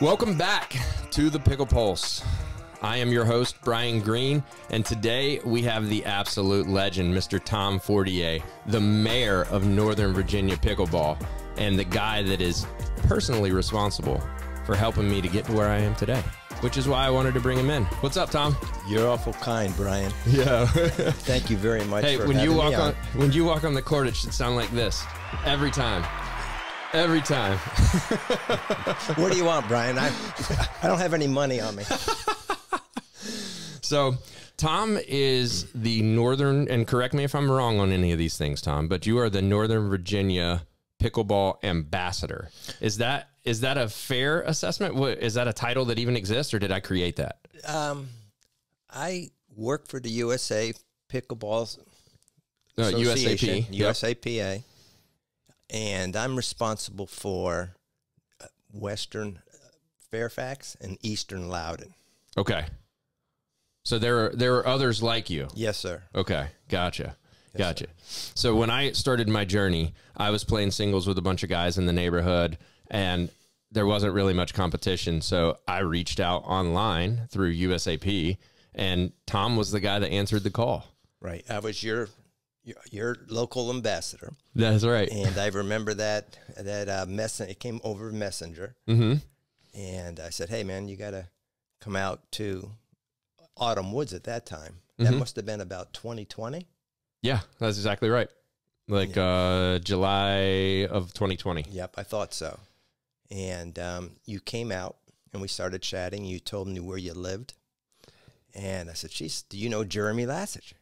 Welcome back to the Pickle Pulse. I am your host, Brian Green, and today we have the absolute legend, Mr. Tom Fortier, the mayor of Northern Virginia Pickleball, and the guy that is personally responsible for helping me to get to where I am today, which is why I wanted to bring him in. What's up, Tom? You're awful kind, Brian. Yeah. Thank you very much for when having you me walk on. when you walk on the court, it should sound like this every time. Every time. What do you want, Brian? I don't have any money on me. So, Tom is the Northern, and correct me if I'm wrong on any of these things, Tom, but you are the Northern Virginia Pickleball Ambassador. Is that a fair assessment? Is that a title that even exists, or did I create that? I work for the USA Pickleball Association, USAP. USAPA, and I'm responsible for Western Fairfax and Eastern Loudoun. Okay. So there are others like you. Yes, sir. Okay, gotcha. Yes, Gotcha. sir. So when I started my journey, I was playing singles with a bunch of guys in the neighborhood, and there wasn't really much competition. So I reached out online through USAP, and Tom was the guy that answered the call. Right. I was your local ambassador. That's right. And I remember that it came over Messenger. Mm-hmm. And I said, hey, man, you got to come out to Autumn Woods at that time. That must have been about 2020. Yeah, that's exactly right. Like July of 2020. Yep, I thought so. And you came out, and we started chatting. You told me where you lived. And I said, geez, do you know Jeremy Lassich?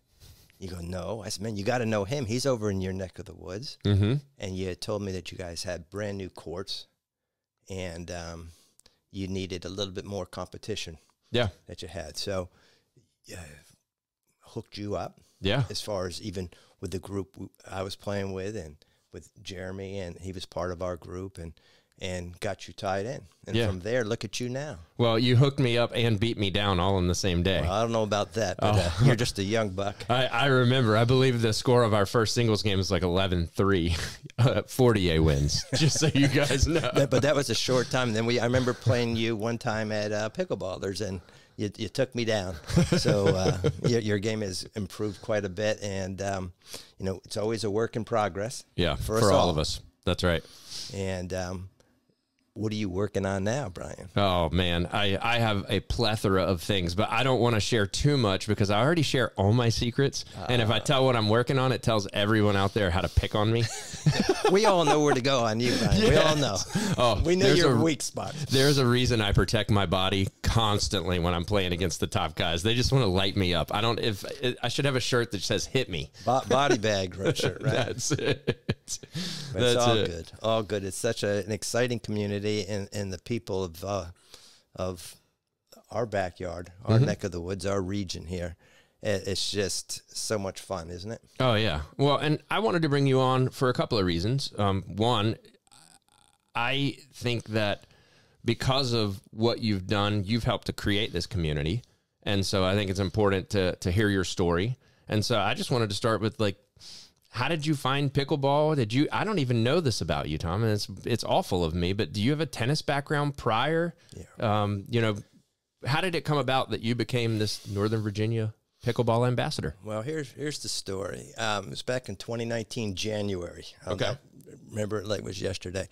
You go, no. I said, man, you got to know him. He's over in your neck of the woods. Mm-hmm. And you had told me that you guys had brand new courts, and you needed a little bit more competition. Yeah. That you had. So hooked you up. Yeah. As far as even with the group I was playing with, and with Jeremy, and he was part of our group, and got you tied in. And from there, look at you now. Well, you hooked me up and beat me down all in the same day. Well, I don't know about that, but you're just a young buck. I remember. I believe the score of our first singles game was like 11-3. Fortier wins, just so you guys know. But that was a short time. Then I remember playing you one time at Pickleballers, and you took me down. So your game has improved quite a bit, and you know, it's always a work in progress. Yeah, for all of us. That's right. And what are you working on now, Brian? Oh, man, I have a plethora of things, but I don't want to share too much because I already share all my secrets. And if I tell what I'm working on, it tells everyone out there how to pick on me. We all know where to go on you, Brian. Yes. We all know. Oh, we know your weak spot. There's a reason I protect my body constantly when I'm playing against the top guys. They just want to light me up. I should have a shirt that says "Hit me." Body bag shirt, right? That's it. It's all good. All good. It's such an exciting community, and the people of our backyard, our neck of the woods, our region here. It's just so much fun, isn't it? Oh, yeah. Well, and I wanted to bring you on for a couple of reasons. One, I think that because of what you've done, you've helped to create this community. And so I think it's important to hear your story. And so I just wanted to start with, like, how did you find pickleball? I don't even know this about you, Tom, and it's awful of me, but do you have a tennis background prior? Yeah. You know, how did it come about that you became this Northern Virginia Pickleball Ambassador? Well, here's the story. It was back in 2019, January. Okay. I remember it like it was yesterday.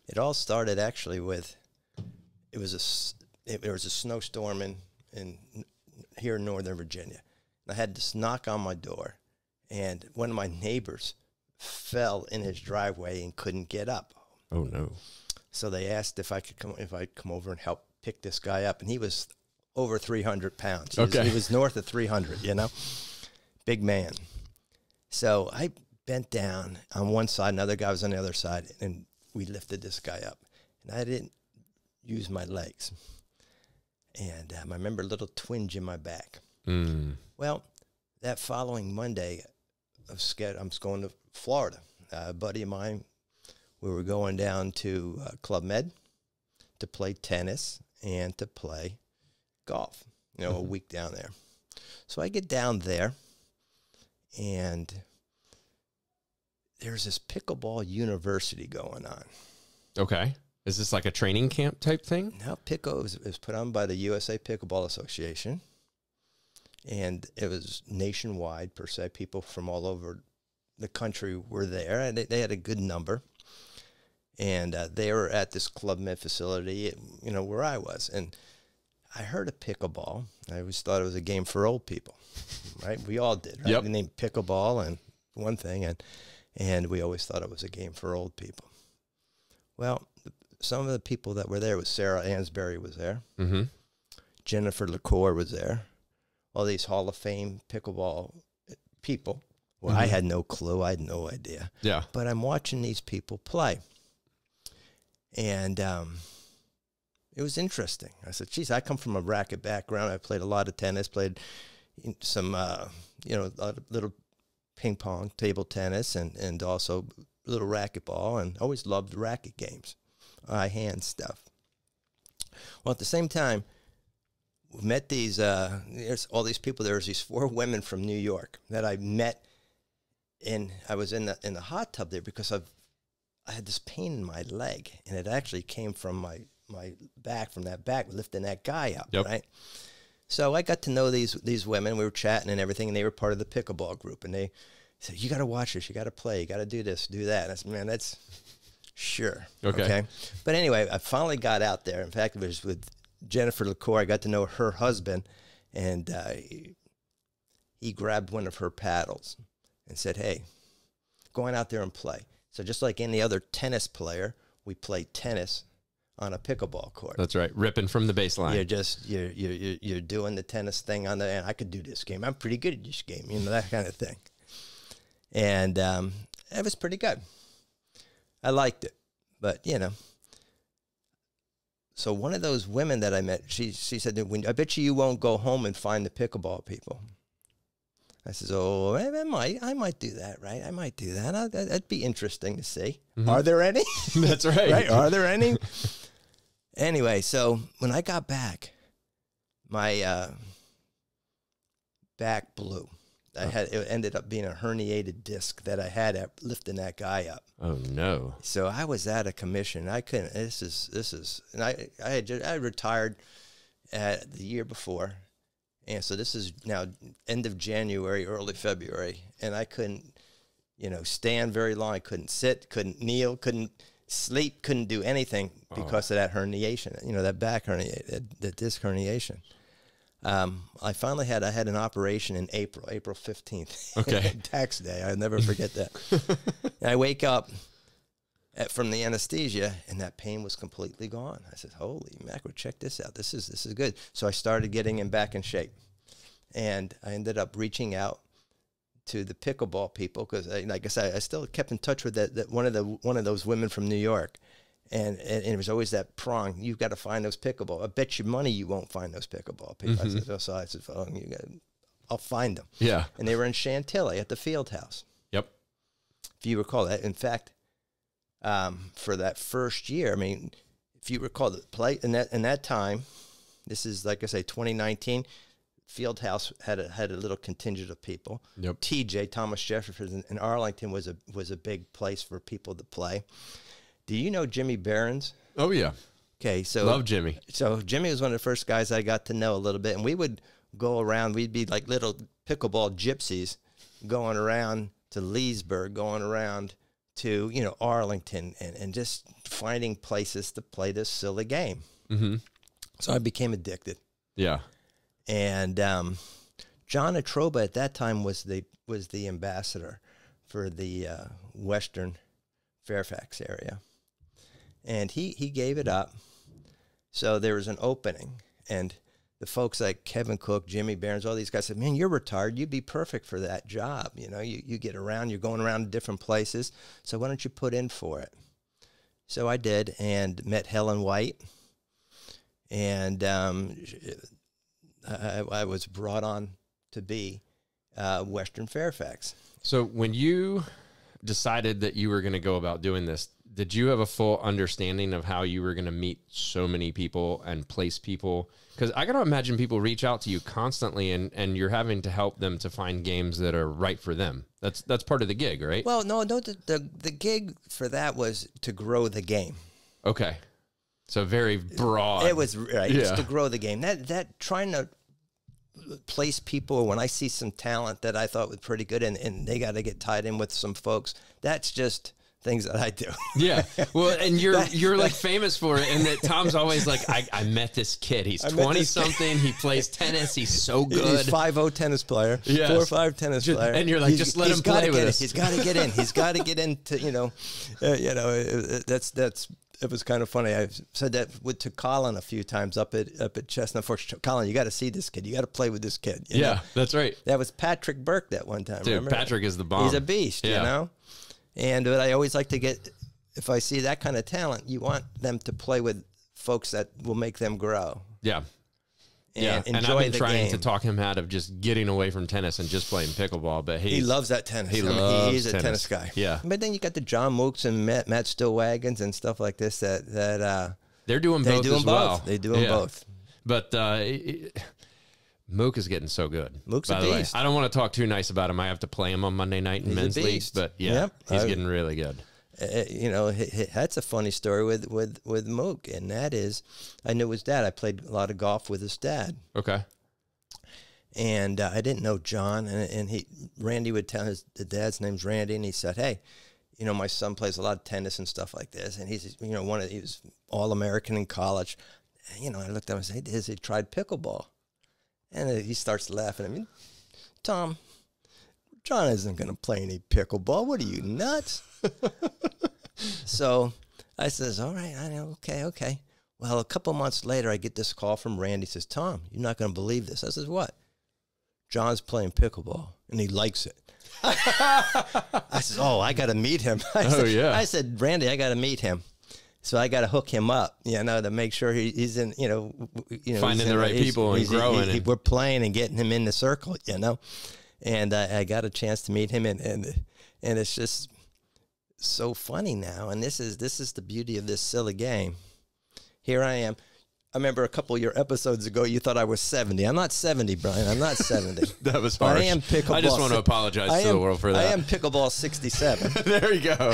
It all started actually with, there was a snowstorm here in Northern Virginia. I had this knock on my door, and one of my neighbors fell in his driveway and couldn't get up. Oh no! So they asked if I'd come over and help pick this guy up, and he was over 300 pounds. He was north of 300, you know, big man. So I bent down on one side, another guy was on the other side, and we lifted this guy up. And I didn't use my legs. And I remember a little twinge in my back. Well, that following Monday, I'm going to Florida. A buddy of mine, we were going down to Club Med to play tennis and to play golf, you know, a week down there. So I get down there, and there's this pickleball university going on. Okay. Is this like a training camp type thing? No, Pickle was put on by the USA Pickleball Association, and it was nationwide per se. People from all over the country were there, and they had a good number. And they were at this Club Med facility, you know, where I was. And I heard of pickleball. I always thought it was a game for old people, right? We all did, right? Yep. We named pickleball and one thing, and we always thought it was a game for old people. Well, some of the people that were there was Sarah Ansberry was there. Mm-hmm. Jennifer LaCour was there. All these Hall of Fame pickleball people. Well, I had no clue. I had no idea. Yeah. But I'm watching these people play. And it was interesting. I said, geez, I come from a racket background. I played a lot of tennis, played some, you know, a little ping pong, table tennis, and also a little racquetball, and always loved racket games, hand stuff. Well, at the same time, we met these, there's all these people. There was these 4 women from New York that I met, and I was in the hot tub there because I had this pain in my leg, and it actually came from my back, from that back, lifting that guy up, right? So I got to know these women. We were chatting and everything, and they were part of the pickleball group, and they said, you got to watch this, you got to play, you got to do this, do that. And I said, man, that's sure. Okay. But anyway, I finally got out there. In fact, it was with Jennifer LaCour. I got to know her husband, and he grabbed one of her paddles and said, hey, go on out there and play. So just like any other tennis player, we play tennis on a pickleball court. That's right. Ripping from the baseline. You're doing the tennis thing on the end. I could do this game. I'm pretty good at this game, you know, that kind of thing. And it was pretty good. I liked it. But, you know, so one of those women that I met, she said, I bet you won't go home and find the pickleball people. I says, oh, I might do that, right? I might do that. That'd be interesting to see. Mm-hmm. Are there any? That's right. Right? Are there any? Anyway, so when I got back, my back blew. It ended up being a herniated disc that I had at lifting that guy up. Oh no! So I was out of commission. I couldn't. This is, and I retired the year before. And so this is now end of January, early February, and I couldn't, you know, stand very long. I couldn't sit, couldn't kneel, couldn't sleep, couldn't do anything because of that herniation, you know, that back herniation, that disc herniation. I finally had an operation in April 15th. Okay. Tax day. I'll never forget that. And I wake up from the anesthesia, and that pain was completely gone. I said, holy mackerel, check this out. This is good. So I started getting him back in shape. And I ended up reaching out to the pickleball people because, like I said, I still kept in touch with that one of those women from New York. And it was always that prong. You've got to find those pickleball. I bet you money you won't find those pickleball people. Mm-hmm. I said, oh, I'll find them. Yeah. And they were in Chantilly at the field house. Yep. If you recall that. In fact, for that first year, I mean, if you recall the play in that time, this is, like I say, 2019, Fieldhouse had a little contingent of people. Yep. TJ, Thomas Jefferson, in Arlington was a big place for people to play. Do you know Jimmy Behrens? Oh yeah. Okay, so love Jimmy. So Jimmy was one of the first guys I got to know a little bit, and we would go around. We'd be like little pickleball gypsies, going around to Leesburg, going around to, you know, Arlington, and just finding places to play this silly game. Mm-hmm. So I became addicted. Yeah. And John Atroba at that time was the ambassador for the Western Fairfax area, and he gave it up. So there was an opening, and the folks like Kevin Cook, Jimmy Behrens, all these guys said, man, you're retired. You'd be perfect for that job. You know, you get around, you're going around to different places. So why don't you put in for it? So I did, and met Helen White. And I was brought on to be Western Fairfax. So when you decided that you were going to go about doing this, did you have a full understanding of how you were going to meet so many people and place people? Because I got to imagine people reach out to you constantly, and you're having to help them to find games that are right for them. That's part of the gig, right? Well, no, the gig for that was to grow the game. Okay. So very broad. It was right. Yeah. Just to grow the game. That trying to place people when I see some talent that I thought was pretty good, and they got to get tied in with some folks. That's just things that I do. Yeah. Well, and you're like famous for it, and that Tom's always like, I met this kid. He's 20 something. He plays tennis. He's so good. He's 5'0" tennis player. Yes. 4'5" tennis player. And you're like, just let him play with us. He's got to get in. He's got to get into, that's. It was kind of funny. I said that to Colin a few times up at Chestnut Forks. Colin, you got to see this kid. You got to play with this kid. You know? That's right. That was Patrick Burke that one time. Dude, remember? Patrick is the bomb. He's a beast, you know? And but I always like to get, if I see that kind of talent, you want them to play with folks that will make them grow. Yeah. And and enjoy I've been the trying game. to talk him out of just getting away from tennis and just playing pickleball, but He loves that tennis. He loves he's a tennis guy. Yeah. But then you got the John Mooks and Matt Stillwagons and stuff like this that they're doing both as well. They do them both. But Mook is getting so good. Mook's by a the way. beast. I don't want to talk too nice about him. I have to play him on Monday night in He's a men's league, beast. but Yep. he's getting really good. That's a funny story with Mook, and that is, I knew his dad. I played a lot of golf with his dad. Okay. And I didn't know John, and Randy would tell the dad's name's Randy, and he said, "Hey, my son plays a lot of tennis and stuff like this, and he's he was All-American in college." And, I looked at him and said, "Has he tried pickleball?" And he starts laughing at me. "Tom, John isn't going to play any pickleball. What are you, nuts?" So I says, "All right, I know, okay." Well, a couple months later, I get this call from Randy. He says, "Tom, you're not going to believe this." I says, "What?" "John's playing pickleball, and he likes it." I said, "Oh, I got to meet him." I said, "Randy, I got to meet him." So I got to hook him up, to make sure he's in, finding the right people and growing. We're playing and getting him in the circle, And I got a chance to meet him, and it's just so funny now. And this is the beauty of this silly game. Here I am. I remember a couple of your episodes ago, you thought I was 70. I'm not 70, Brian. I'm not 70. That was harsh. I am pickleball. I just want to apologize to the world for that. I am pickleball 67. There you go.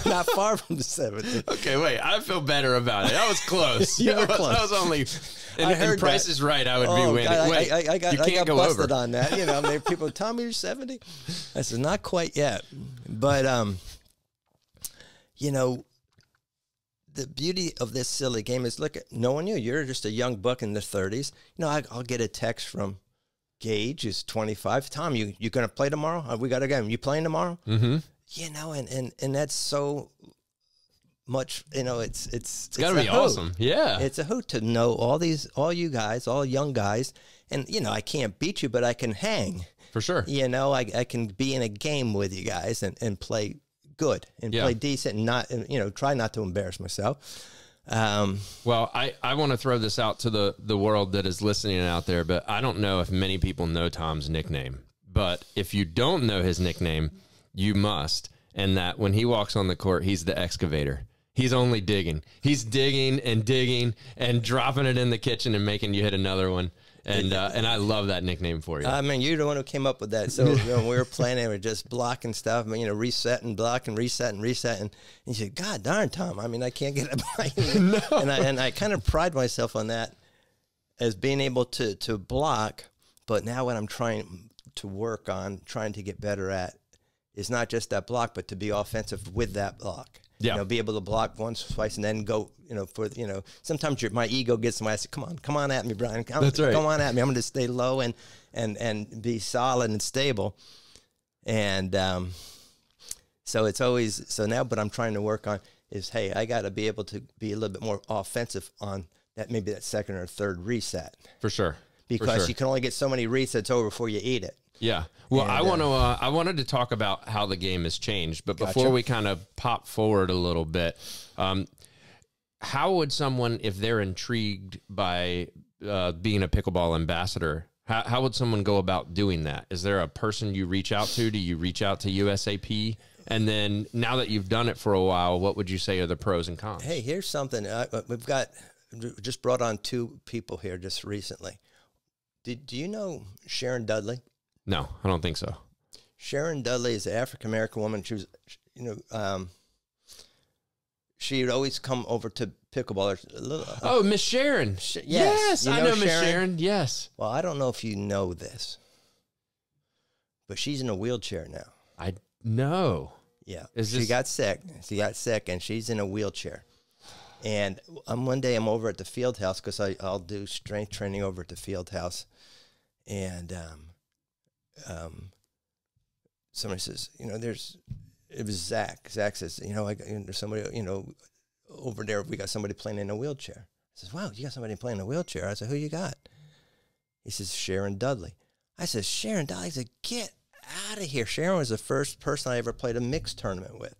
Not far from the 70. Okay, wait. I feel better about it. That was close. You were close. That was only. And Price is Right. I would be winning. God, wait, I got go busted over on that. People, "Tommy, you're 70." I said, "Not quite yet," but the beauty of this silly game is, look at knowing you're just a young buck in the 30s. I'll get a text from Gage, who's 25. "Tom, you going to play tomorrow? We got a game. You playing tomorrow?" Mm-hmm. And that's so much. It's got to be awesome. Yeah, it's a hoot to know all you guys, all young guys, and I can't beat you, but I can hang for sure. I can be in a game with you guys and play good and play decent and not, try not to embarrass myself. Well, I want to throw this out to the world that is listening out there, but I don't know if many people know Tom's nickname. But if you don't know his nickname, you must. And that when he walks on the court, he's the excavator. He's only digging. He's digging and dropping it in the kitchen and making you hit another one. And I love that nickname for you. I mean, you're the one who came up with that. So when we were playing, we were just blocking stuff, resetting, blocking, resetting. And you said, "God darn, Tom, I can't get it by you." No. And I kind of pride myself on that as being able to block. But now what I'm trying to work on, trying to get better at, is not just that block, but to be offensive with that block. Yeah. Be able to block once, twice, and then go, sometimes my ego gets in my, I say, come on at me, Brian. That's right. Come on at me. I'm going to stay low and be solid and stable. And so it's always, so now what I'm trying to work on is, hey, I got to be able to be a little bit more offensive on that, maybe that second or third reset. For sure. Because you can only get so many resets over before you eat it. Yeah. Well, I wanted to talk about how the game has changed, but before we kind of pop forward a little bit, how would someone, if they're intrigued by being a pickleball ambassador, how would someone go about doing that? Is there a person you reach out to? Do you reach out to USAP? And then now that you've done it for a while, what would you say are the pros and cons? Hey, here's something. We've just brought on 2 people here just recently. Do you know Sharon Dudley? No, I don't think so. Sharon Dudley is an African-American woman. She was, she would always come over to pickleball. Oh, Miss Sharon. Yes, I know Miss Sharon. Yes. Well, I don't know if you know this, but she's in a wheelchair now. I know. Yeah. She got sick. She got sick, and she's in a wheelchair. And one day I'm over at the field house because I'll do strength training over at the field house. And somebody says, you know, it was Zach. Zach says, you know, there's somebody, you know, over there, we got somebody playing in a wheelchair. I says, wow, you got somebody playing in a wheelchair? I said, who you got? He says, Sharon Dudley. I said, Sharon Dudley? He said, get out of here. Sharon was the first person I ever played a mixed tournament with.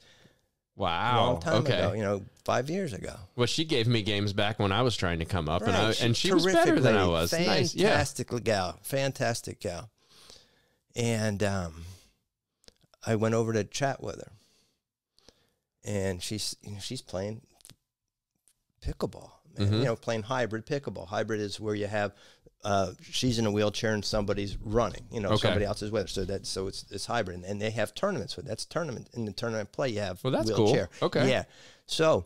Wow. A long time ago, you know, 5 years ago. Well, she gave me games back when I was trying to come up, right. and she was better than I was. Fantastic gal. Fantastic gal. And I went over to chat with her. And she's playing pickleball, you know, playing hybrid pickleball. Hybrid is where you have she's in a wheelchair and somebody's running, you know, somebody else is with her. So it's hybrid, and they have tournaments with that's tournament. In the tournament play, you have that's wheelchair. Cool. Okay, yeah. So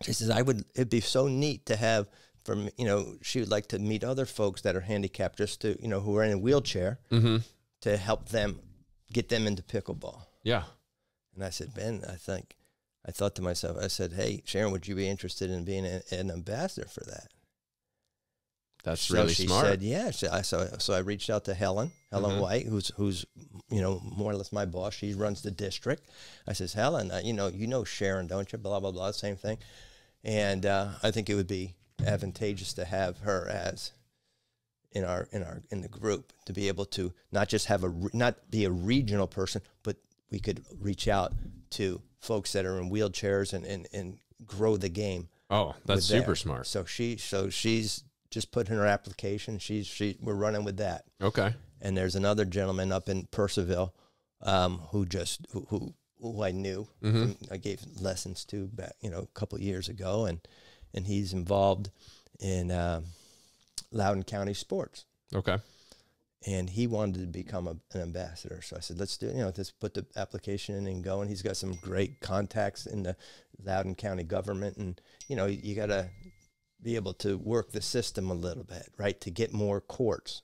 she says it'd be so neat to have from, you know, she would like to meet other folks that are handicapped, just to, you know, who are in a wheelchair, to help them get them into pickleball. Yeah. And I said, Ben, I thought to myself, I said, hey, Sharon, would you be interested in being an ambassador for that? That's really smart. She said, yeah. So I reached out to Helen White, who's you know, more or less my boss. She runs the district. I says, Helen, you know Sharon, don't you? Blah blah blah, same thing. And I think it would be advantageous to have her as in the group, to be able to not just have not be a regional person, but we could reach out to folks that are in wheelchairs and grow the game. Oh, that's super smart. So she's just put in her application. We're running with that. Okay. And there's another gentleman up in Purcellville who I knew. I gave lessons to back, you know, a couple of years ago, and he's involved in Loudoun County sports. Okay. And he wanted to become an ambassador. So I said, let's do it. You know, let's put the application in and go. And he's got some great contacts in the Loudoun County government. And, you know, you got to be able to work the system a little bit, right, to get more courts,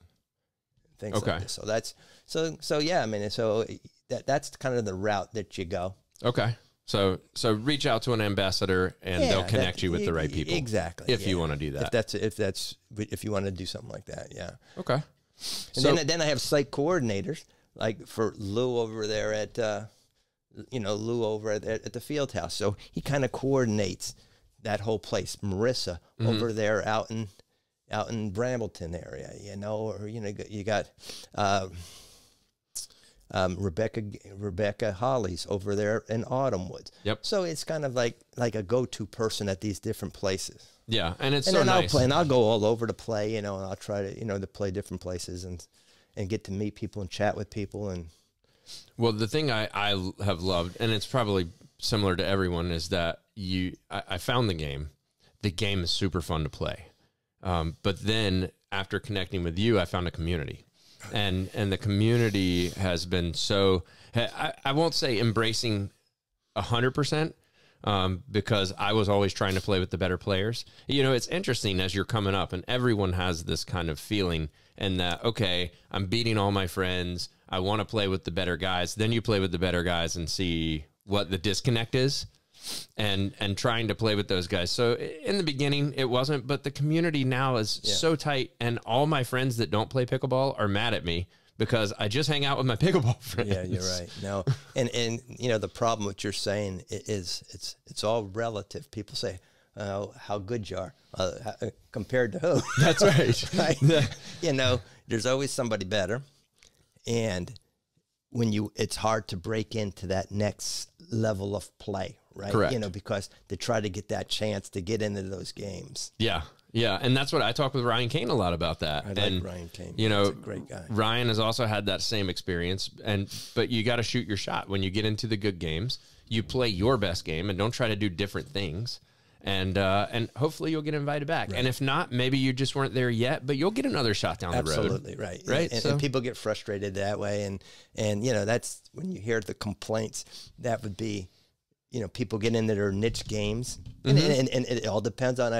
things like this. So that's, so yeah, I mean, so that's kind of the route that you go. Okay. So reach out to an ambassador, and they'll connect you with the right people. Exactly. If you want to do that. If you want to do something like that, yeah. Okay. And then I have site coordinators, like for Lou over there at, Lou over at the field house. So he kind of coordinates that whole place. Marissa over there out in Brambleton area, you know, or, you know, you got Rebecca Holly's over there in Autumnwoods. Yep. So it's kind of like a go-to person at these different places. Yeah, and it's so nice. I'll go all over to play, you know, and I'll try to, you know, to play different places and get to meet people and chat with people. And well, the thing I have loved, and it's probably similar to everyone, is that I found the game. The game is super fun to play. But then after connecting with you, I found a community. And the community has been so, I won't say embracing 100%, because I was always trying to play with the better players. You know, it's interesting as you're coming up, and everyone has this kind of feeling, and that, okay, I'm beating all my friends, I want to play with the better guys. Then you play with the better guys and see what the disconnect is, and trying to play with those guys. So in the beginning it wasn't, but the community now is so tight, and all my friends that don't play pickleball are mad at me because I just hang out with my pickleball friends. Yeah, you're right. No, and you know, the problem what you're saying is it's all relative. People say, how good you are compared to who? That's right. Right? You know, there's always somebody better, and it's hard to break into that next level of play, right? Correct. You know, because to try to get that chance to get into those games. Yeah. Yeah. And that's what I talk with Ryan Kane a lot about that. I like Ryan Kane. You know, he's a great guy. Ryan has also had that same experience, but you got to shoot your shot. When you get into the good games, you play your best game and don't try to do different things. And hopefully you'll get invited back. Right. And if not, maybe you just weren't there yet, but you'll get another shot down the road. Absolutely, right. Right. And people get frustrated that way. And you know, that's when you hear the complaints, that would be you know, people get into their niche games, and it all depends on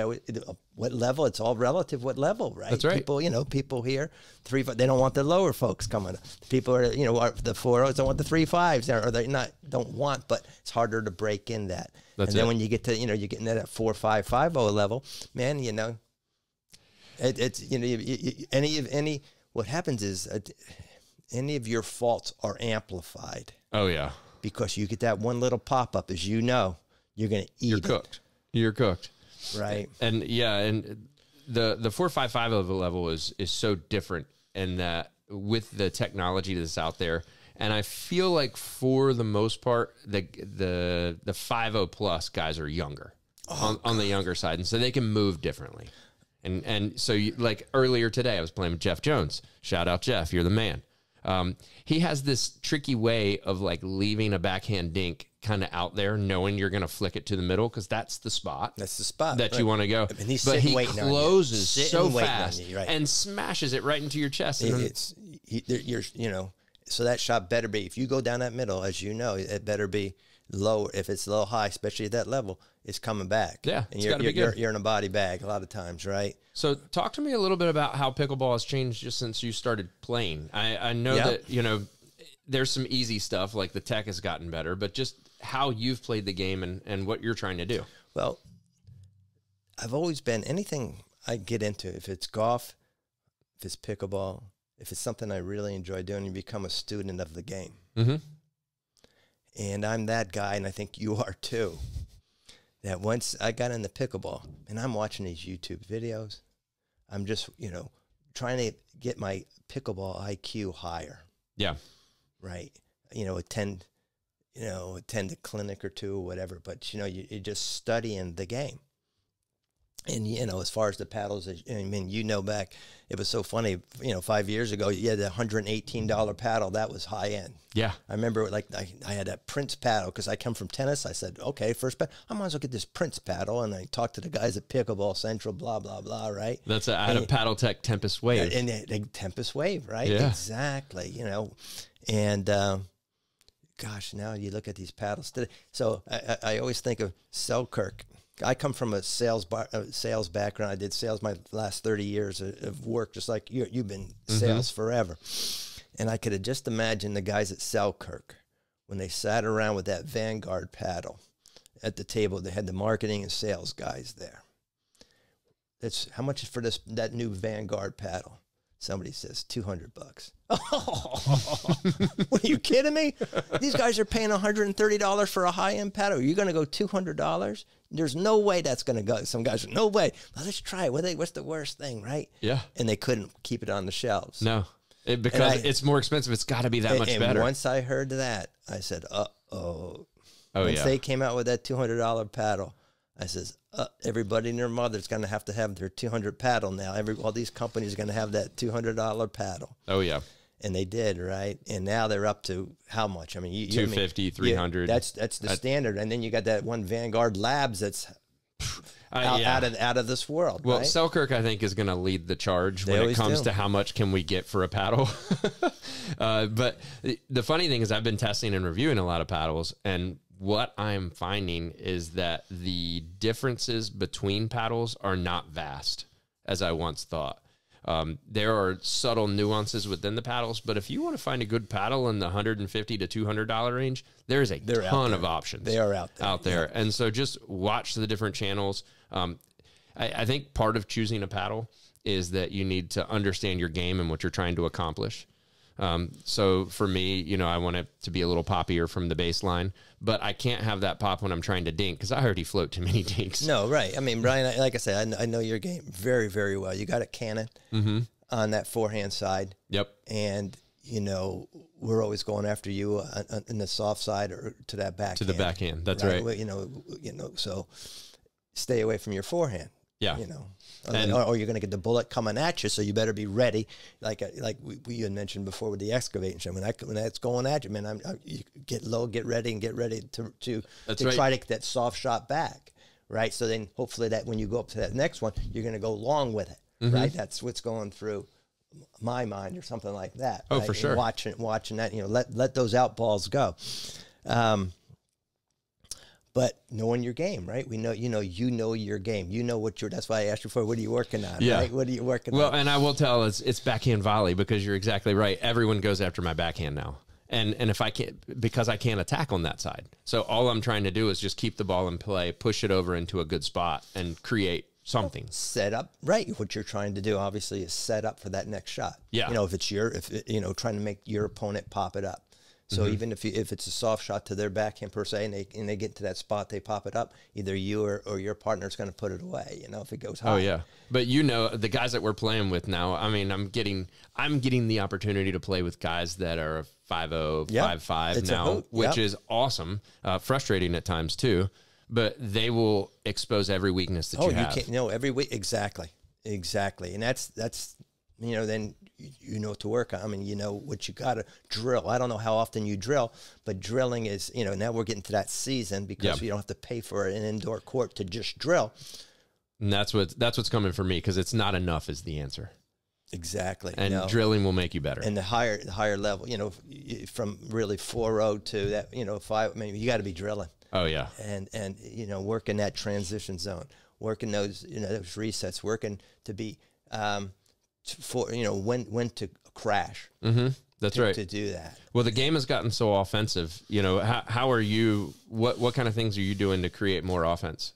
what level. It's all relative. What level, right? That's right. People, you know, people here 3-5, they don't want the lower folks coming up. People are, you know, the 4-0s don't want the 3-5s, or they don't want, but it's harder to break in that. That's and then it. when you get to, you know, you're getting that 4-5, 5-0 level, man, you know, it's, you know, what happens is any of your faults are amplified. Oh yeah. Because you get that one little pop-up, as you know, you're going to eat You're cooked. You're cooked. Right. And yeah, and the 4-5-5 level is so different in that with the technology that's out there. And I feel like for the most part, the 5-0 plus guys are younger on the younger side. And so they can move differently. And so you, like earlier today, I was playing with Jeff Jones. Shout out, Jeff. You're the man. He has this tricky way of like leaving a backhand dink kind of out there, knowing you're going to flick it to the middle because that's the spot. That's the spot that you want to go. And he's but he waiting closes so fast you, right? and smashes it right into your chest. You're, you know, so that shot better be, if you go down that middle, as you know, it better be low. If it's low high, especially at that level, it's coming back. Yeah, and you're in a body bag a lot of times, right? So talk to me a little bit about how pickleball has changed just since you started playing. I know that, you know, there's some easy stuff like the tech has gotten better, but just how you've played the game and what you're trying to do. Well, I've always been, anything I get into, if it's golf, if it's pickleball, if it's something I really enjoy doing, you become a student of the game. Mm-hmm. And I'm that guy, and I think you are too, that once I got into pickleball, and I'm watching these YouTube videos, I'm just, you know, trying to get my pickleball IQ higher. Yeah. Right. You know, attend a clinic or two or whatever, but, you know, you're just studying the game. And, you know, as far as the paddles, I mean, you know, back, it was so funny, you know, 5 years ago, you had the $118 paddle. That was high end. Yeah. I remember, like, I had that Prince paddle because I come from tennis. I said, okay, first paddle, I might as well get this Prince paddle. And I talked to the guys at Pickleball Central, blah, blah, blah, right? That's out of Paddle Tech Tempest Wave. And the Tempest Wave, right? Yeah. Exactly, you know. And, gosh, now you look at these paddles today. So I always think of Selkirk. I come from a sales background. I did sales my last 30 years of work, just like you've been sales forever. And I could have just imagined the guys at Selkirk when they sat around with that Vanguard paddle at the table. They had the marketing and sales guys there. That's how much is for that new Vanguard paddle? Somebody says $200. Oh, what, are you kidding me? These guys are paying $130 for a high-end paddle. Are you going to go $200? There's no way that's going to go. Some guys are, no way. Well, let's try it. What's the worst thing, right? Yeah. And they couldn't keep it on the shelves. No, because it's more expensive. It's got to be that much better. Once I heard that, I said, uh-oh. Once yeah. they came out with that $200 paddle, I says, everybody and their mother's going to have their 200 paddle now. All these companies are going to have that $200 paddle. Oh, yeah. And they did, right? And now they're up to how much? I mean, 250, 300. That's the standard. And then you got that one Vanguard Labs that's out of this world. Well, right? Selkirk, I think, is going to lead the charge when it comes to how much can we get for a paddle. But the funny thing is I've been testing and reviewing a lot of paddles, and what I'm finding is that the differences between paddles are not vast as I once thought. There are subtle nuances within the paddles, but if you want to find a good paddle in the $150 to $200 range, there's a ton of options. They are out there. Yeah. And so just watch the different channels. I think part of choosing a paddle is that you need to understand your game and what you're trying to accomplish. So for me, you know, I want it to be a little poppier from the baseline, but I can't have that pop when I'm trying to dink because I already float too many dinks. No, right. I mean, Brian, like I said, I know your game very, very well. You got a cannon on that forehand side. Yep. And, you know, we're always going after you in the soft side or to that backhand. To the backhand. That's right. Well, you know, so stay away from your forehand. Yeah. You know, or you're going to get the bullet coming at you, so you better be ready. Like we had mentioned before with the excavation. When that's going at you, man, you get low, get ready, and get ready to try to get that soft shot back, right? So then hopefully that when you go up to that next one, you're going to go long with it, right? That's what's going through my mind or something like that. Oh, right? for sure. And watching that, you know, let those out balls go. but knowing your game, right? We know, you know your game. You know what that's why I asked you for, what are you working on, right? What are you working on? Well, and I will tell, it's backhand volley, because you're exactly right. Everyone goes after my backhand now. And if I can't, because I can't attack on that side. So all I'm trying to do is just keep the ball in play, push it over into a good spot, and create something. Set up, right? What you're trying to do, obviously, is set up for that next shot. Yeah. You know, trying to make your opponent pop it up. So even if it's a soft shot to their backhand per se, and they get to that spot, they pop it up, either you or your partner's going to put it away, you know, if it goes high. Oh yeah. But you know, the guys that we're playing with now, I mean, I'm getting the opportunity to play with guys that are 5'0", 5'5" now, which is awesome. Frustrating at times too, but they will expose every weakness that you have. You can't, every week. Exactly. And that's, you know, then you know what to work on. I mean, you know what you got to drill. I don't know how often you drill, but drilling is, you know, now we're getting to that season because you don't have to pay for an indoor court to just drill. And that's what's coming for me, because it's not enough is the answer. Exactly. And drilling will make you better. And the higher level, you know, from really 4-0 to that, you know, 5, I mean, you got to be drilling. Oh yeah. And you know, working that transition zone, working those, you know, those resets, working to be for, you know, when to crash. That's right. To do that. Well, the game has gotten so offensive. You know, how are you? What kind of things are you doing to create more offense?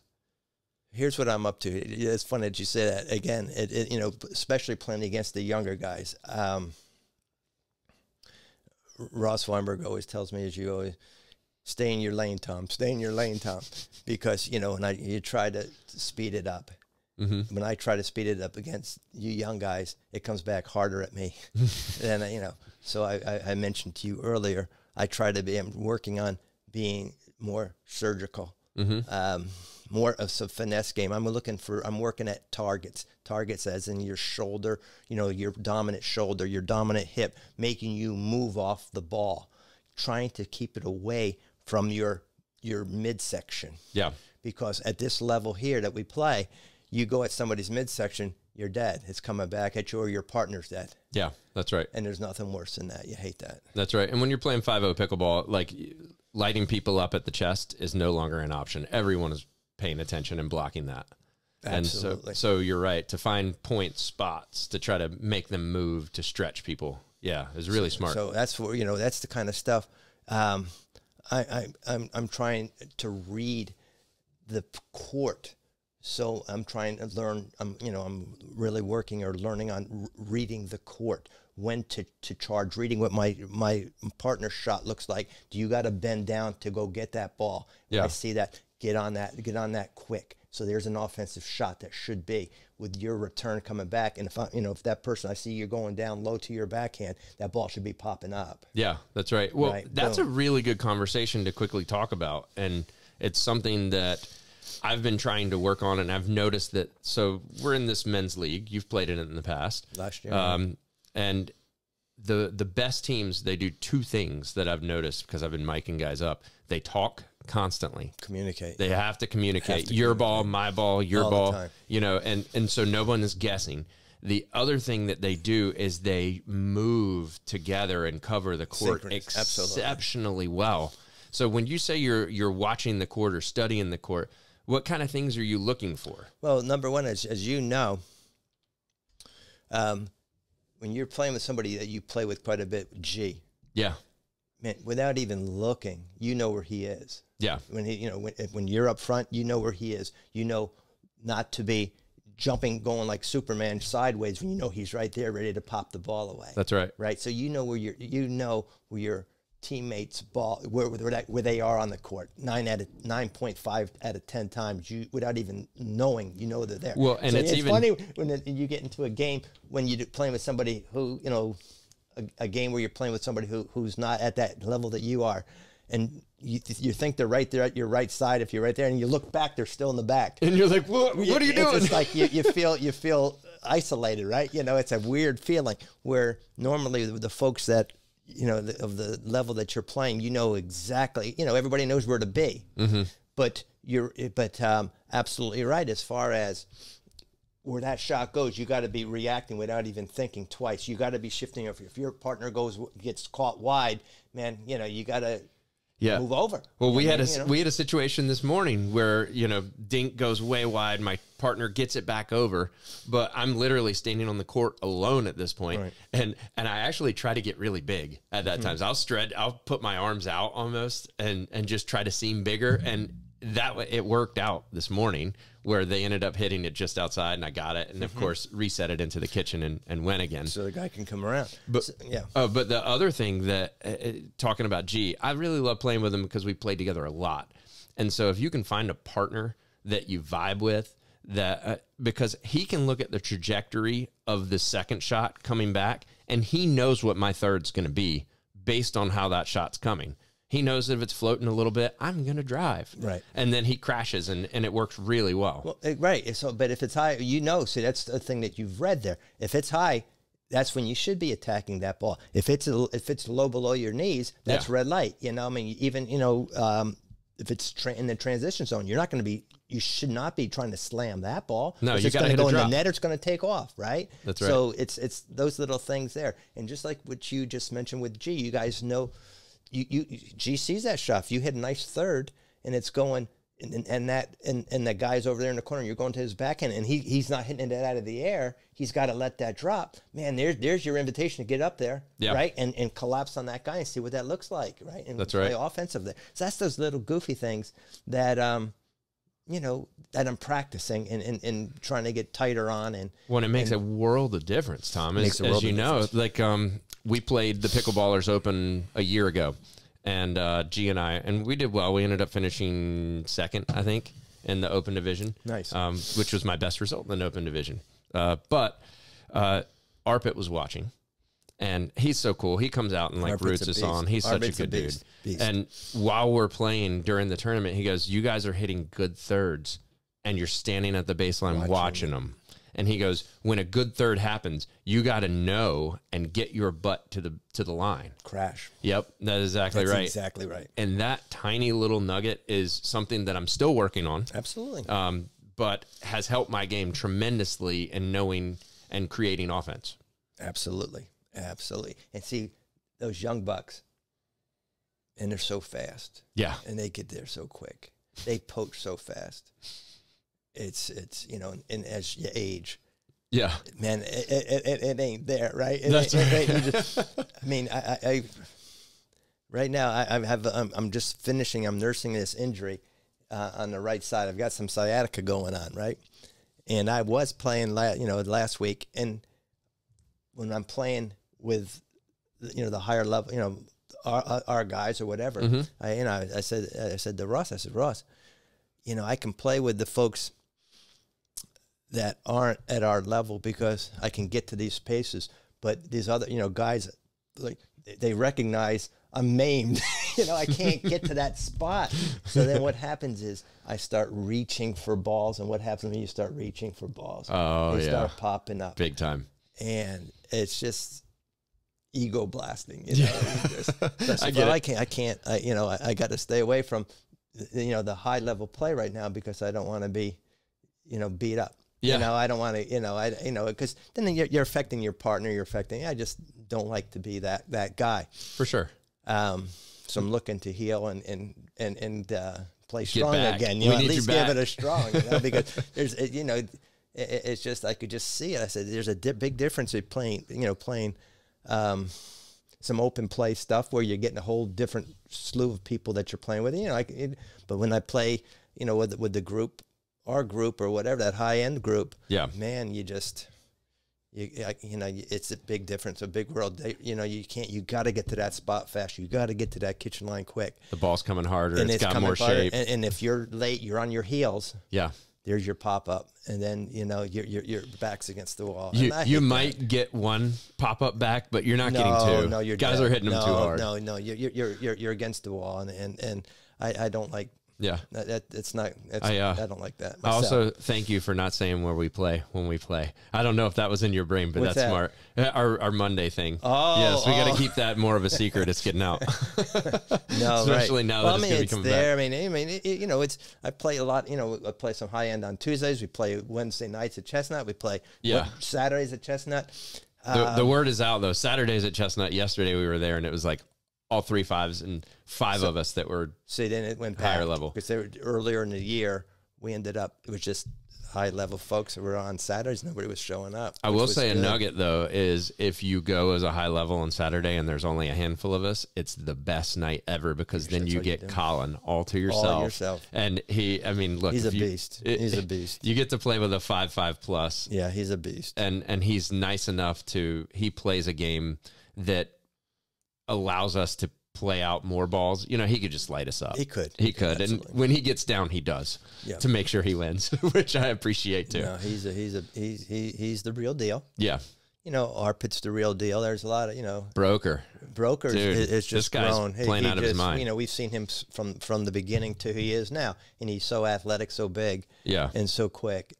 Here's what I'm up to. It's funny that you say that. Again, you know, especially playing against the younger guys. Ross Weinberg always tells me, as you always, stay in your lane, Tom. Stay in your lane, Tom. Because, you know, and you try to speed it up. When I try to speed it up against you young guys, it comes back harder at me. And, you know, so I mentioned to you earlier, I'm working on being more surgical. More of a finesse game. I'm working at targets as in your shoulder, you know, your dominant shoulder, your dominant hip, making you move off the ball, trying to keep it away from your midsection. Yeah. Because at this level here that we play, you go at somebody's midsection, you're dead. It's coming back at you, or your partner's dead. Yeah, that's right. And there's nothing worse than that. You hate that. That's right. And when you're playing 5-0 pickleball, like, lighting people up at the chest is no longer an option. Everyone is paying attention and blocking that. Absolutely. And so you're right, to find point spots to try to make them move, to stretch people. Yeah, is really smart. So that's what, you know, that's the kind of stuff. I'm trying to read the court. So I'm trying to learn, I'm really working or learning on reading the court, when to charge, reading what my partner's shot looks like. Do you got to bend down to go get that ball? When I see that, get on that quick. So there's an offensive shot that should be with your return coming back. And if that person, I see you're going down low to your backhand, that ball should be popping up. Yeah, that's right. Well, that's a really good conversation to quickly talk about. And it's something that I've been trying to work on, and I've noticed that. So we're in this men's league. You've played in it in the past. Last year. And the best teams, they do two things that I've noticed, because I've been miking guys up. They talk constantly. Communicate. They have to communicate. Your ball, my ball, your ball. You know, and so no one is guessing. The other thing that they do is they move together and cover the court exceptionally well. So when you say you're watching the court or studying the court, what kind of things are you looking for? Well, number one, as you know, when you're playing with somebody that you play with quite a bit, yeah, man, without even looking, you know where he is. Yeah. When you're up front, you know where he is. You know not to be going like Superman sideways when you know he's right there, ready to pop the ball away. That's right. Right. So you know where your teammates' ball, where they are on the court. 9.5 out of 10 times, without even knowing, you know they're there. Well, and so it's even funny when you get into a game when you're playing with somebody who, you know, a game where you're playing with somebody who's not at that level that you are, and you think they're right there at your right side if you're right there, and you look back, they're still in the back, and you're like, what are you doing? It's like you feel isolated, right? You know, it's a weird feeling where normally the folks that, you know, of the level that you're playing, you know exactly, you know, everybody knows where to be. But absolutely right. As far as where that shot goes, you got to be reacting without even thinking twice. You got to be shifting. If your partner gets caught wide, man, you know, you got to. Yeah. Move over. Well, we had a situation this morning where, dink goes way wide. My partner gets it back over, but I'm literally standing on the court alone at this point. Right. And I actually try to get really big at that time. So I'll put my arms out almost and just try to seem bigger. And it worked out this morning where they ended up hitting it just outside and I got it. And of course, reset it into the kitchen and went again. So the guy can come around. But so, yeah. But the other thing that, talking about G, I really love playing with him because we played together a lot. And so if you can find a partner that you vibe with, that because he can look at the trajectory of the second shot coming back and he knows what my third's going to be based on how that shot's coming. He knows that if it's floating a little bit, I'm going to drive. Right. And then he crashes and it works really well. Right. So, but if it's high, see, that's the thing that you've read there. If it's high, that's when you should be attacking that ball. If it's low below your knees, that's red light. I mean, even, if it's in the transition zone, you should not be trying to slam that ball. No, you got to go in the net or it's going to take off, right? That's right. So it's those little things there. And just like what you just mentioned with G, you guys know, G sees that shot. If you hit a nice third and it's going, and the guy's over there in the corner, you're going to his backhand, and he's not hitting it out of the air. He's got to let that drop. Man, there's your invitation to get up there, right, and collapse on that guy and see what that looks like, right, and play offensive there. So that's those little goofy things that that I'm practicing and trying to get tighter on. And it makes a world of difference, Tom. As you know, like we played the Pickleballers Open a year ago, and G and I, and we did well. We ended up finishing second, I think, in the Open division. Nice. Which was my best result in the Open division. But Arpit was watching, and he's so cool. He comes out and roots us on. He's such a good dude. And while we're playing during the tournament, he goes, "You guys are hitting good thirds, and you're standing at the baseline watching them." And he goes, "When a good third happens, you got to know and get your butt to the line. Crash." Yep, that's exactly right. Exactly right. And that tiny little nugget is something that I'm still working on. Absolutely. But has helped my game tremendously in knowing and creating offense. Absolutely. Absolutely. And see, those young bucks, and they're so fast. Yeah. And they get there so quick. They poach so fast. It's and as you age, yeah, man, it ain't there, right? That's right. I mean, I right now I'm just finishing. I'm nursing this injury on the right side. I've got some sciatica going on, right? And I was playing last week, and when I'm playing with the higher level, our guys or whatever, I said to Ross, Ross, I can play with the folks that aren't at our level because I can get to these paces. But these other, guys, like they recognize I'm maimed. I can't get to that spot. So then what happens is I start reaching for balls. And what happens when you start reaching for balls? Oh, they start popping up. Big time. And it's just ego blasting. I can't. I got to stay away from, the high level play right now because I don't want to be, beat up. Yeah. I don't want to, because then you're affecting your partner. I just don't like to be that guy. For sure. So I'm looking to heal and play strong again. We at need least you back. give it a strong, because there's, it's just, I could just see it. I said, there's a big difference between playing some open play stuff where you're getting a whole different slew of people that you're playing with. But when I play, with the group, our group or whatever, that high end group, man, it's a big difference, a big world. You got to get to that spot fast. You got to get to that kitchen line quick. The ball's coming harder. And it's got more shape. And if you're late, you're on your heels. Yeah. There's your pop up, and then your back's against the wall. You might get one pop up back, but you're not getting two. No, you're guys dead. are hitting them too hard. No, you're against the wall, and I don't like. Yeah, it's not. I don't like that. Myself. I also thank you for not saying where we play when we play. I don't know if that was in your brain, but What's that's that? smart. Our Monday thing. Oh, yes, we got to keep that more of a secret. It's getting out. No, especially now that it's going to be coming there. back. I play a lot. I play some high end on Tuesdays. We play Wednesday nights at Chestnut. We play Saturdays at Chestnut. The word is out though. Saturdays at Chestnut. Yesterday we were there, and it was like all 3 5s and 5 of us that were See, then it went higher back, level. because they were, earlier in the year, we ended up, it was just high level folks that were on Saturdays. Nobody was showing up. I will say a nugget, though, is if you go as a high level on Saturday and there's only a handful of us, it's the best night ever, because then you get Colin all to yourself. All yourself. And he, I mean, look. He's a beast. He's a beast. You get to play with a 5-5 plus. Yeah, he's a beast. And he's nice enough to, he plays a game that allows us to play out more balls. You know, he could just light us up. He could. And when he gets down, he does to make sure he wins, which I appreciate too. No, he's the real deal. Yeah. You know, Arpit's the real deal. There's a lot of, Brokers. Dude, is just this guy's grown. playing out of his mind. You know, we've seen him from the beginning to who he is now, and he's so athletic, so big, and so quick.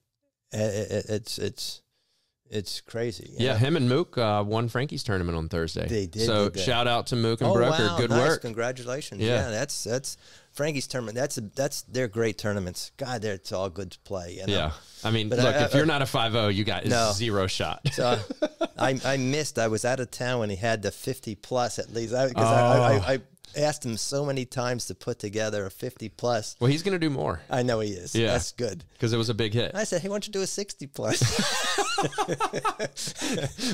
It's crazy. Yeah, him and Mook won Frankie's tournament on Thursday. They did. So shout out to Mook and Broker. Wow, Good nice. work. Congratulations. Yeah, that's Frankie's tournament. They're great tournaments. God, it's all good to play. You know? Yeah. I mean, But look, if you're not a 5-0, you got zero shot. So I missed. I was out of town when he had the 50 plus at least. I asked him so many times to put together a 50 plus. Well, he's going to do more. I know he is. Yeah. That's good. Because it was a big hit. I said, hey, why don't you do a 60 plus?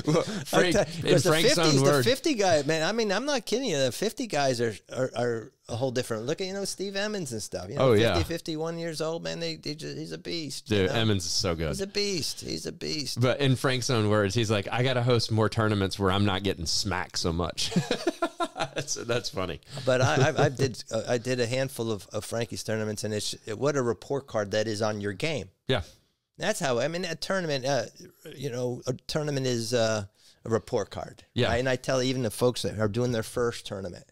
Well, Frank, in Frank's own words. The 50 guy, man, I mean, I'm not kidding you. The 50 guys are a whole different. Look at, Steve Emmons and stuff. You know, 51 years old, man, he's a beast. Dude, Emmons is so good. He's a beast. He's a beast. But in Frank's own words, he's like, I got to host more tournaments where I'm not getting smacked so much. That's funny. But I did a handful of Frankie's tournaments, and what a report card that is on your game. Yeah. That's how, I mean, a tournament, a tournament is a report card. Yeah. Right? And I tell even the folks that are doing their first tournament,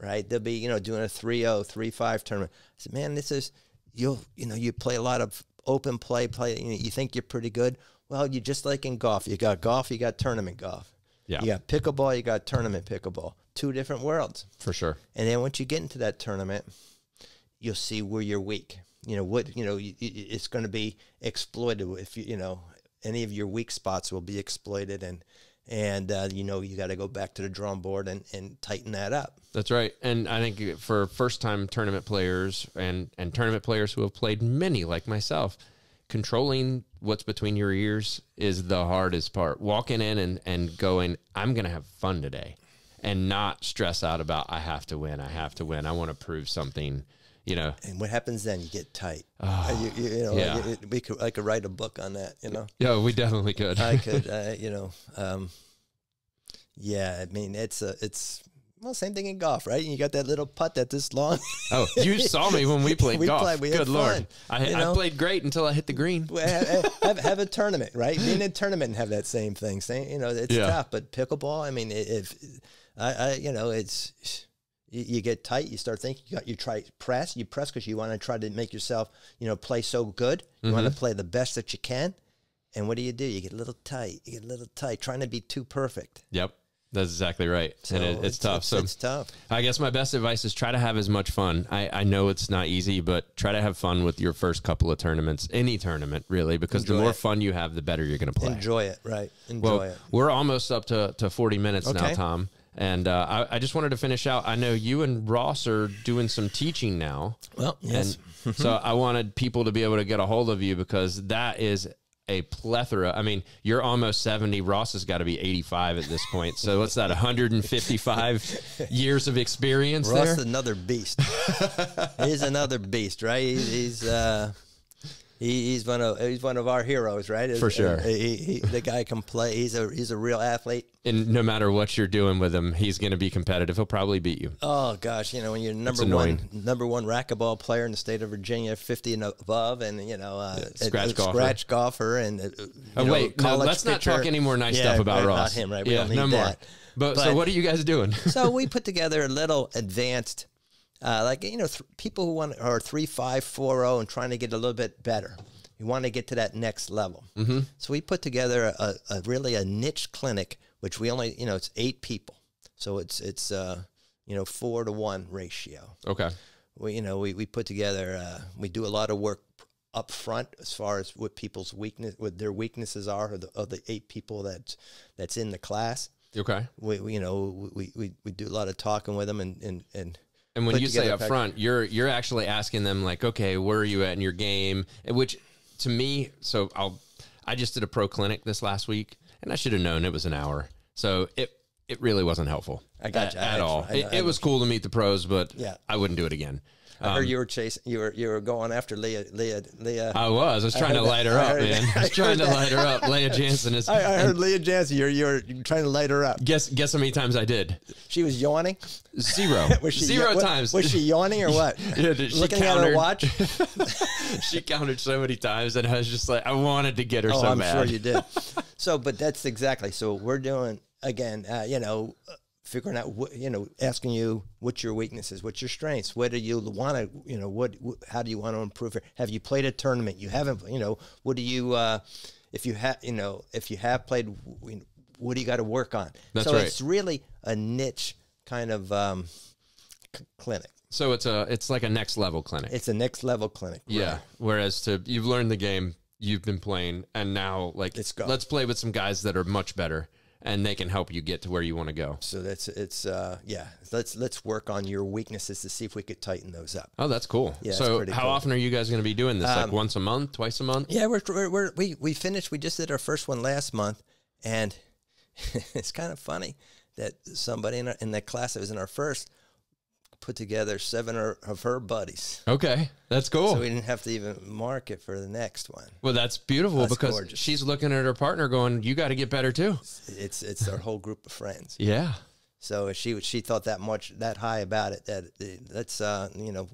right? They'll be, doing a 3-0, 3-5 tournament. I said, man, this is, you play a lot of open play, you think you're pretty good. Well, you just like in golf. You got tournament golf. Yeah. You got pickleball, you got tournament pickleball. 2 different worlds. For sure. And then once you get into that tournament, you'll see where you're weak. It's going to be exploited. If any of your weak spots will be exploited, and you got to go back to the drawing board and tighten that up. That's right. And I think for first-time tournament players and tournament players who have played many, like myself, controlling what's between your ears is the hardest part. Walking in and going, I'm going to have fun today, and not stress out about, I have to win. I want to prove something. And what happens then? You get tight. Yeah. I could write a book on that. Yeah, we definitely could. I could. Yeah. I mean, it's same thing in golf, right? You got that little putt that's this long. Oh, you saw me when we played golf. We had Good fun, Lord, I played great until I hit the green. Have a tournament, right? Be in a tournament and have that same thing. It's tough, but pickleball. I mean, you get tight, you start thinking, you press because you want to try to make yourself, play so good. You want to play the best that you can. And what do? You get a little tight. Trying to be too perfect. Yep. That's exactly right. So and it's tough. It's tough. I guess my best advice is try to have as much fun. I know it's not easy, but try to have fun with your first couple of tournaments, any tournament really, because the more fun you have, the better you're going to play. Enjoy it, right? Enjoy it. We're almost up to 40 minutes now, Tom. And I just wanted to finish out. I know you and Ross are doing some teaching now. Well, yes. And so I wanted people to be able to get a hold of you, because that is a plethora. I mean, you're almost 70. Ross has got to be 85 at this point. So what's that, 155 years of experience Ross there? is another beast. He's another beast, right? He's one of our heroes, right? For sure. The guy can play. He's a real athlete. And no matter what you're doing with him, he's going to be competitive. He'll probably beat you. Oh gosh, when you're number one racquetball player in the state of Virginia, 50 and above, and scratch golfer, and wait, no, let's not talk any more nice stuff about Ross. Not him, right? We don't need that. But so what are you guys doing? So we put together a little advanced. People who are 3-5, 4-0 and trying to get a little bit better. You want to get to that next level. Mm-hmm. So we put together a niche clinic, which we only, it's 8 people. So it's 4-to-1 ratio. Okay. We put together, we do a lot of work up front as far as what their weaknesses are of the 8 people that's in the class. Okay. We do a lot of talking with them and when you say up front, you're actually asking them like, okay, where are you at in your game? Which to me, so I just did a pro clinic this last week, and I should have known it was an hour. So it really wasn't helpul. I got you. At all. It was cool to meet the pros, but yeah. I wouldn't do it again. I heard you were chasing. You were going after Leah. I was trying to light her up, man. I was trying to light her up. Leah Jansen is. I heard Leah Jansen. You're trying to light her up. Guess how many times I did. She was yawning. 0. Zero times. Was she yawning or what? Yeah, looking at her watch. She counted so many times, and I was just like, I wanted to get her so I'm bad. sure you did. So, but that's exactly. So we're doing again. Figuring out asking you what's your weaknesses, what's your strengths, what do you want to, how do you want to improve it? Have you played a tournament? You haven't, what do you, if you have played, what do you got to work on? That's so right. It's really a niche kind of clinic. So it's like a next level clinic. It's a next level clinic. Yeah. Right. Whereas you've learned the game, you've been playing, and now let's play with some guys that are much better. And they can help you get to where you want to go. So let's work on your weaknesses to see if we could tighten those up. Oh, that's cool. Yeah, so how cool. often are you guys going to be doing this? Like once a month, twice a month? Yeah, we finished. We just did our first one last month, and it's kind of funny that somebody in that class that was in our first put together 7 of her buddies. Okay, that's cool. So we didn't have to even mark it for the next one. Well, that's beautiful because gorgeous. She's looking at her partner going, you got to get better too. It's our whole group of friends. Yeah. So she thought that high about it, that's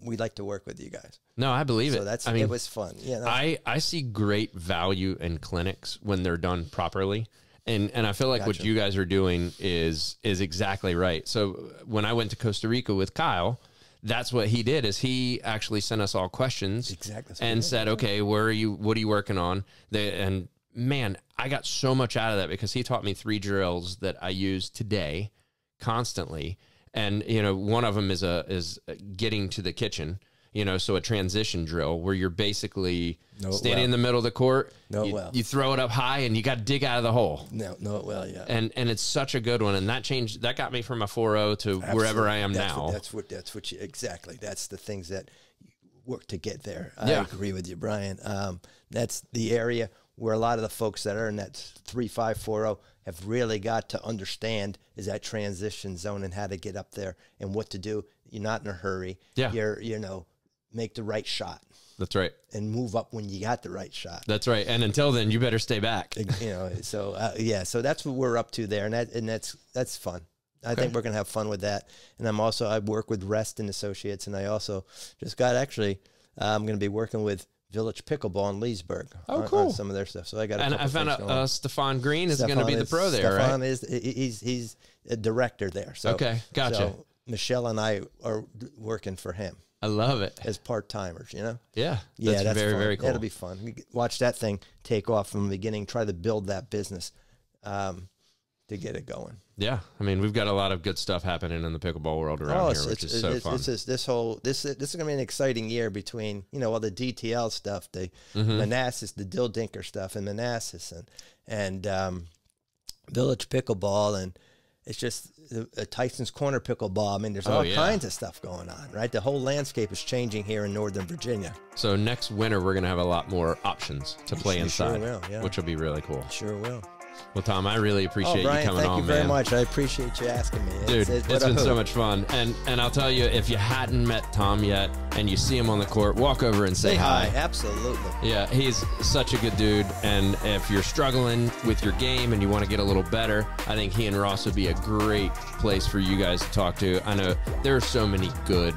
we'd like to work with you guys. No, I believe it. So it was fun. Yeah. I see great value in clinics when they're done properly. And I feel like what you guys are doing is exactly right. So when I went to Costa Rica with Kyle, that's what he did. Is he actually sent us all questions and said, okay, where are you? What are you working on? And man, I got so much out of that because he taught me 3 drills that I use today constantly. And one of them is getting to the kitchen. So a transition drill where you're basically standing in the middle of the court. You throw it up high and you got to dig out of the hole. Know it well, yeah. And it's such a good one. And that got me from a 4.0 to wherever I am now. That's what you exactly. That's the things that work to get there. I agree with you, Brian. That's the area where a lot of the folks that are in that 3.5, 4.0 have really got to understand is that transition zone and how to get up there and what to do. You're not in a hurry. Yeah. You're make the right shot. That's right. And move up when you got the right shot. That's right. And until then, you better stay back. So that's what we're up to there, and that's fun. I think we're gonna have fun with that. And I work with Rest and Associates, and I also just got I'm gonna be working with Village Pickleball in Leesburg. Oh, cool. On some of their stuff. So I got. And I found out Stefan Green is going to be the pro there, right? Stefan he's a director there. So okay, gotcha. So Michelle and I are working for him. I love it. As part-timers, Yeah. That's very, very cool. That'll be fun. We watch that thing take off from the beginning, try to build that business to get it going. Yeah. I mean, we've got a lot of good stuff happening in the pickleball world around here, which is so fun. This is going to be an exciting year between, all the DTL stuff, the Manassas, the Dill Dinker stuff in Manassas and Village Pickleball, and it's just Tyson's Corner Pickleball. I mean, there's all kinds of stuff going on, right? The whole landscape is changing here in Northern Virginia. So next winter, we're going to have a lot more options to play inside, sure will, which will be really cool. Sure will. Well, Tom, I really appreciate Brian, you coming on, man. Thank you very much. I appreciate you asking me. Dude, it's been so much fun. And I'll tell you, if you hadn't met Tom yet and you see him on the court, walk over and say hi. Absolutely. Yeah, he's such a good dude. And if you're struggling with your game and you want to get a little better, I think he and Ross would be a great place for you guys to talk to. I know there are so many good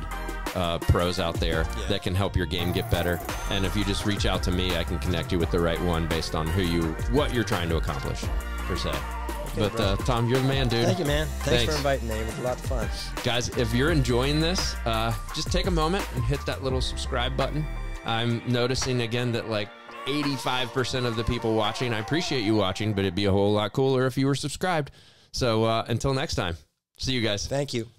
pros out there that can help your game get better. And if you just reach out to me, I can connect you with the right one based on what you're trying to accomplish, per se. Okay, but Tom, you're the man, dude. Thank you, man. Thanks for inviting me. It was a lot of fun. Guys, if you're enjoying this, just take a moment and hit that little subscribe button. I'm noticing again that like 85% of the people watching, I appreciate you watching, but it'd be a whole lot cooler if you were subscribed. So until next time, see you guys. Thank you.